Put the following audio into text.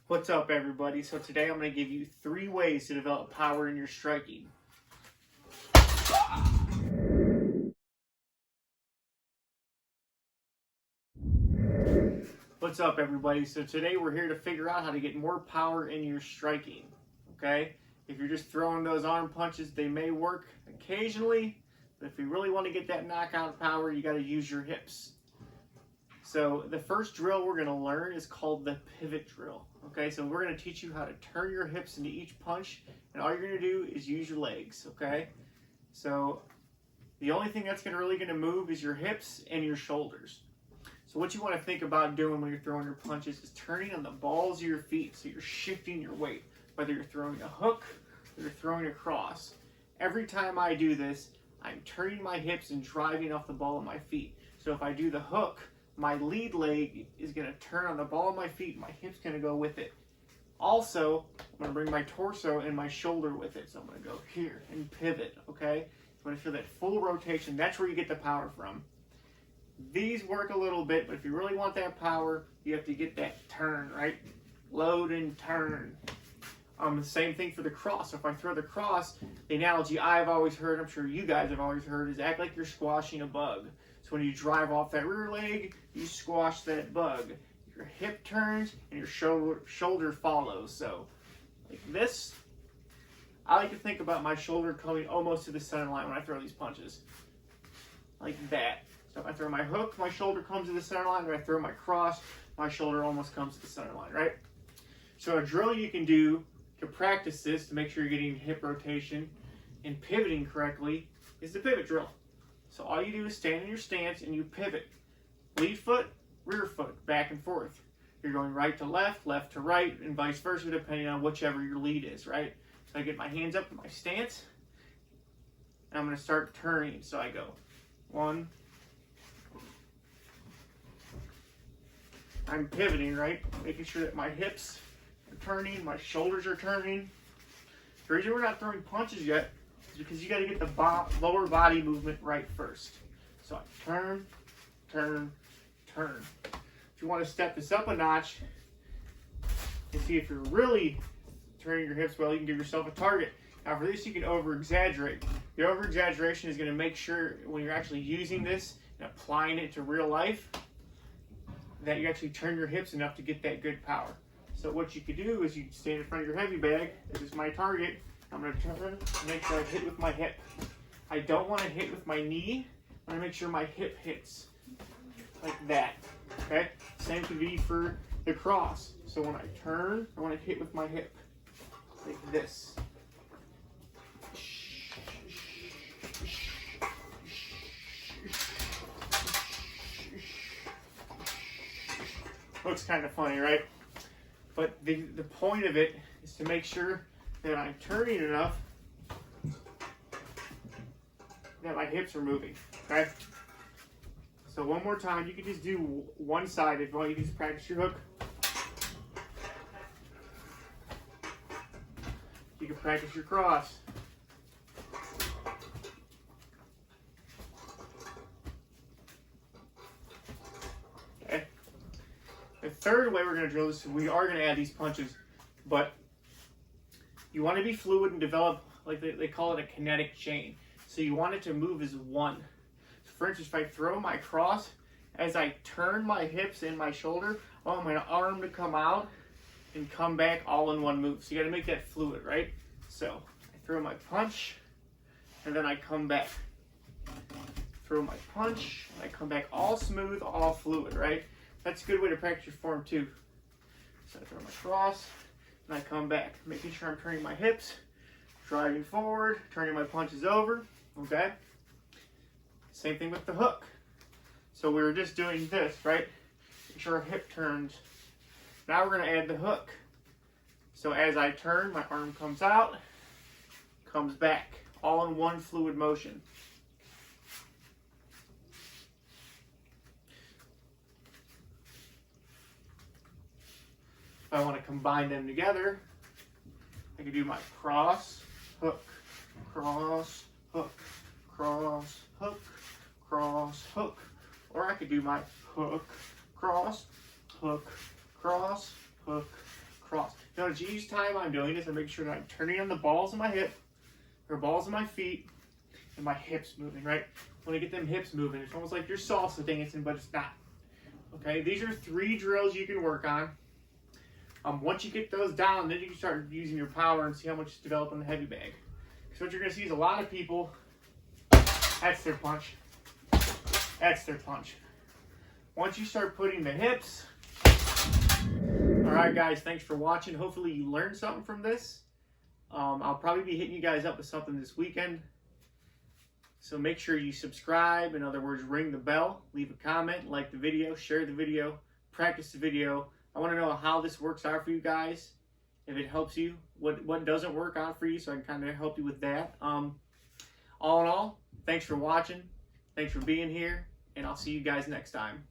What's up, everybody? So today I'm going to give you 3 ways to develop power in your striking. What's up, everybody? So today we're here to figure out how to get more power in your striking. Okay? If you're just throwing those arm punches, they may work occasionally, but if you really want to get that knockout power, you got to use your hips. So the first drill we're going to learn is called the pivot drill. Okay, so we're going to teach you how to turn your hips into each punch, and all you're going to do is use your legs. Okay, so the only thing that's really going to move is your hips and your shoulders. So what you want to think about doing when you're throwing your punches is turning on the balls of your feet, so you're shifting your weight, whether you're throwing a hook or you're throwing a cross. Every time I do this, I'm turning my hips and driving off the ball of my feet. So if I do the hook, my lead leg is going to turn on the ball of my feet, and my hip's going to go with it. Also, I'm going to bring my torso and my shoulder with it. So I'm going to go here and pivot, okay? You want to feel that full rotation. That's where you get the power from. These work a little bit, but if you really want that power, you have to get that turn, right? Load and turn. The same thing for the cross. So if I throw the cross, the analogy I've always heard, I'm sure you guys have always heard, is act like you're squashing a bug. So when you drive off that rear leg, you squash that bug. Your hip turns and your shoulder follows. So like this, I like to think about my shoulder coming almost to the center line when I throw these punches. Like that. So if I throw my hook, my shoulder comes to the center line. When I throw my cross, my shoulder almost comes to the center line, right? So a drill you can do to practice this, to make sure you're getting hip rotation and pivoting correctly, is the pivot drill. So all you do is stand in your stance and you pivot. Lead foot, rear foot, back and forth. You're going right to left to right, and vice versa, depending on whichever your lead is, right? So I get my hands up in my stance, and I'm going to start turning. So I go 1. I'm pivoting, right? Making sure that my hips are turning, my shoulders are turning. The reason we're not throwing punches yet is because you got to get the lower body movement right first. So I turn, turn, turn. If you want to step this up a notch and see if you're really turning your hips well, you can give yourself a target. Now for this, you can over-exaggerate. The over-exaggeration is going to make sure when you're actually using this and applying it to real life, that you actually turn your hips enough to get that good power. So what you could do is you stand in front of your heavy bag. This is my target. I'm going to turn and make sure I hit with my hip. I don't want to hit with my knee. I want to make sure my hip hits like that. Okay? Same could be for the cross. So when I turn, I want to hit with my hip like this. Looks kind of funny, right? But the point of it is to make sure that I'm turning enough that my hips are moving, okay? So one more time, you can just do one side if you want. You can just practice your hook. You can practice your cross. Okay. The third way we're going to drill this, we are going to add these punches, but you want to be fluid and develop, like they call it, a kinetic chain. So you want it to move as one. So for instance, if I throw my cross, as I turn my hips and my shoulder, I want my arm to come out and come back all in one move. So you got to make that fluid, right? So I throw my punch, and then I come back. Throw my punch, and I come back all smooth, all fluid, right? That's a good way to practice your form too. So I throw my cross, and I come back, making sure I'm turning my hips, driving forward, turning my punches over, okay? Same thing with the hook. So we were just doing this, right? Make sure our hip turns. Now we're gonna add the hook. So as I turn, my arm comes out, comes back, all in one fluid motion. If I want to combine them together, I can do my cross, hook, cross, hook, cross, hook, cross, hook. Or I could do my hook, cross, hook, cross, hook, cross. notice each time I'm doing this, I make sure that I'm turning on the balls of my hip, or balls of my feet, and my hips moving, right? When I get them hips moving, it's almost like you're salsa dancing, but it's not. Okay, these are 3 drills you can work on. Once you get those down, then you can start using your power and see how much is developed on the heavy bag. So what you're going to see is a lot of people, that's their punch, that's their punch. Once you start putting the hips, alright guys, thanks for watching. Hopefully you learned something from this. I'll probably be hitting you guys up with something this weekend. So make sure you subscribe, in other words, ring the bell, leave a comment, like the video, share the video, practice the video. I want to know how this works out for you guys, if it helps you, what doesn't work out for you, so I can kind of help you with that. All in all, thanks for watching, thanks for being here, and I'll see you guys next time.